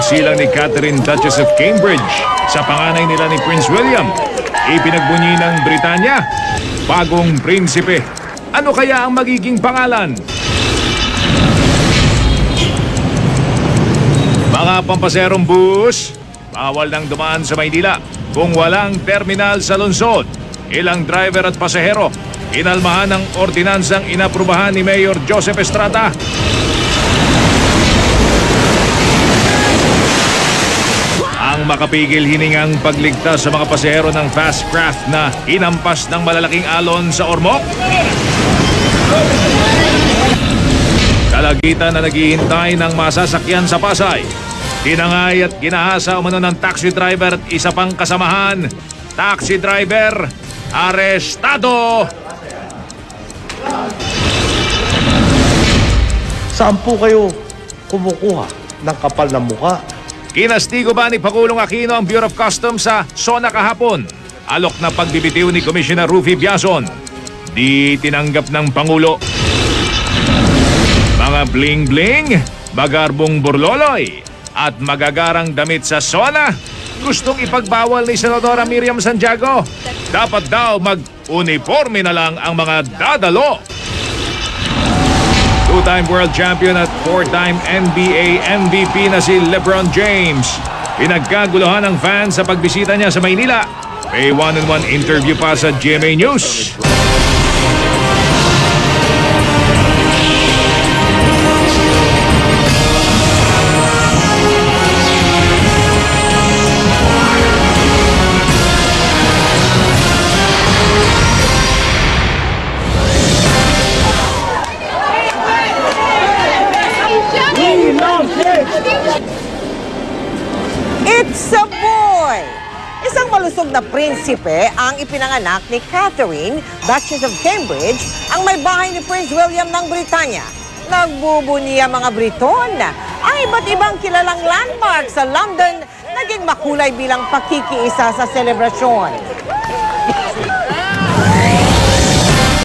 pagsilang ni Catherine, Duchess of Cambridge sa panganay nila ni Prince William, ipinagbunyi ng Britanya, bagong prinsipe. Ano kaya ang magiging pangalan? Mga pampaserong bus, bawal nang dumaan sa Maynila kung walang terminal sa lungsod. Ilang driver at pasahero, inalmahan ng ordinansang inaprubahan ni Mayor Joseph Estrada. Ang makapigil hiningang pagligtas sa mga pasahero ng fast craft na hinampas ng malalaking alon sa Ormoc. Dalagitan na naghihintay ng masasakyan sa Pasay. Tinangay at ginahasa umano ng taxi driver at isa pang kasamahan. Taxi driver, arestado! Saan po kayo kumukuha ng kapal na muka? Kinastigo ba ni Pangulong Aquino ang Bureau of Customs sa SONA kahapon? Alok na pagbibitiw ni Commissioner Rufy Biazon. Di tinanggap ng Pangulo. Mga bling-bling, magarbong burloloy, at magagarang damit sa SONA, gustong ipagbawal ni Senadora Miriam Santiago. Dapat daw mag-uniforme na lang ang mga dadalo. Two-time world champion at four-time NBA MVP na si LeBron James. Pinagkaguluhan ng fans sa pagbisita niya sa Maynila. May one-on-one interview pa sa GMA News. It's a boy! Isang malusog na prinsipe ang ipinanganak ni Catherine, Duchess of Cambridge, ang may bahay ni Prince William ng Britanya. Nagbubuni ang mga Briton. Ang iba't ibang kilalang landmark sa London naging makulay bilang pakikiisa sa selebrasyon.